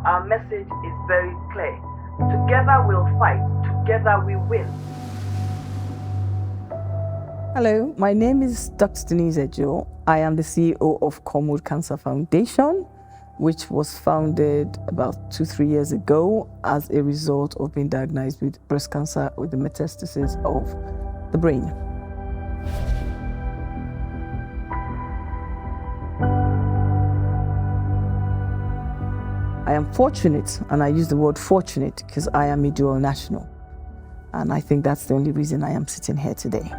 Our message is very clear. Together we'll fight, together we win. Hello, my name is Dr. Denise Ejo. I am the CEO of Cornwood Cancer Foundation, which was founded about 2-3 years ago as a result of being diagnosed with breast cancer with the metastasis of the brain. I am fortunate, and I use the word fortunate because I am a dual national. And I think that's the only reason I am sitting here today.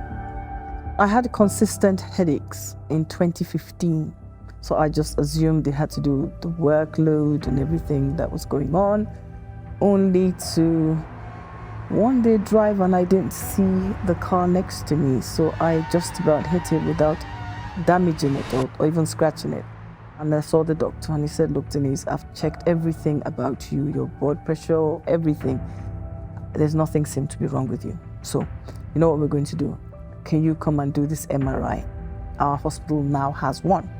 I had consistent headaches in 2015. So I just assumed it had to do with the workload and everything that was going on, only to one day drive and I didn't see the car next to me. So I just about hit it without damaging it or even scratching it. And I saw the doctor and he said, look, Denise, I've checked everything about you, your blood pressure, everything. There's nothing seemed to be wrong with you. So you know what we're going to do? Can you come and do this MRI? Our hospital now has one.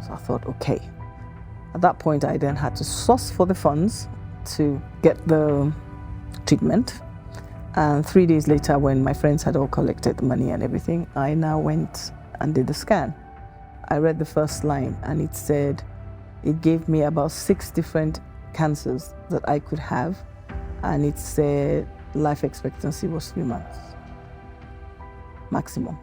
So I thought, okay. At that point, I then had to source for the funds to get the treatment. And 3 days later, when my friends had all collected the money and everything, I now went and did the scan. I read the first line and it said, it gave me about 6 different cancers that I could have. And it said life expectancy was 3 months, maximum.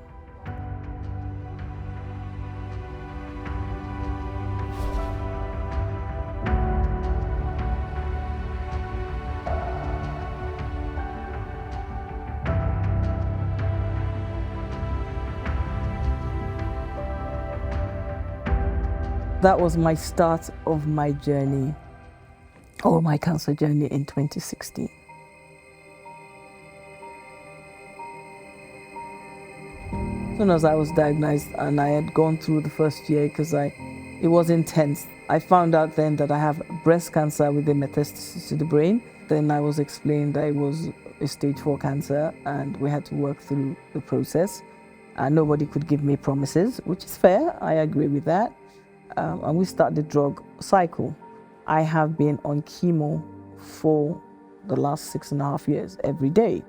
That was my start of my journey, or my cancer journey in 2016. As soon as I was diagnosed and I had gone through the first year because it was intense. I found out then that I have breast cancer with a metastasis to the brain. Then I was explained that it was a stage 4 cancer and we had to work through the process. Nobody could give me promises, which is fair, I agree with that. And we start the drug cycle. I have been on chemo for the last 6.5 years, every day.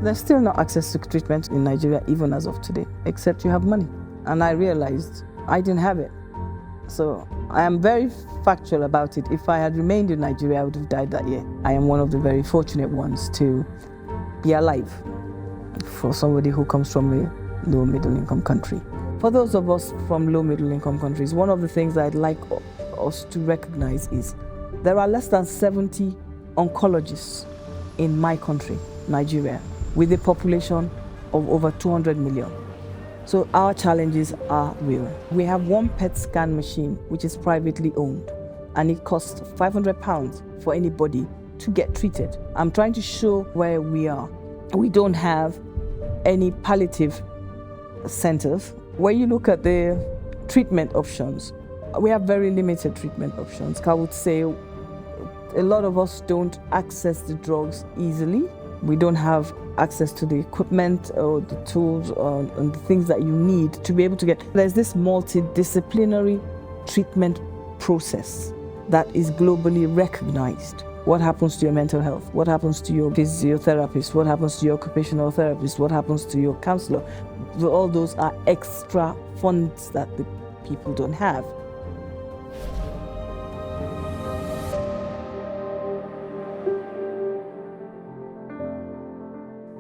There's still no access to treatment in Nigeria, even as of today, except you have money. And I realized I didn't have it. So I am very factual about it. If I had remained in Nigeria, I would have died that year. I am one of the very fortunate ones to be alive for somebody who comes from a low middle income country. For those of us from low middle income countries, one of the things I'd like us to recognize is there are less than 70 oncologists in my country, Nigeria, with a population of over 200 million. So our challenges are real. We have one PET scan machine, which is privately owned, and it costs £500 for anybody to get treated. I'm trying to show where we are. We don't have any palliative centers. When you look at the treatment options, we have very limited treatment options. I would say a lot of us don't access the drugs easily. We don't have access to the equipment or the tools and the things that you need to be able to get. There's this multidisciplinary treatment process that is globally recognized. What happens to your mental health? What happens to your physiotherapist? What happens to your occupational therapist? What happens to your counselor? All those are extra funds that the people don't have.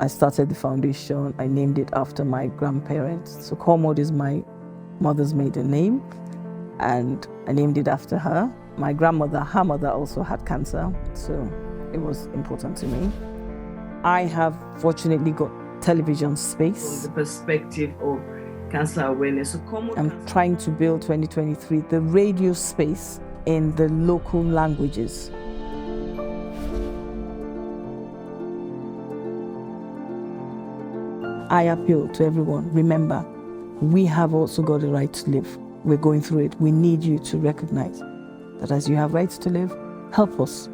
I started the foundation. I named it after my grandparents. So Cornwood is my mother's maiden name, and I named it after her. My grandmother, her mother also had cancer, so it was important to me. I have fortunately got television space. From the perspective of cancer awareness. So I'm trying to build 2023 the radio space in the local languages. I appeal to everyone, remember, we have also got a right to live. We're going through it. We need you to recognize that as you have rights to live, help us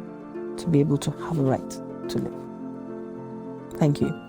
to be able to have a right to live. Thank you.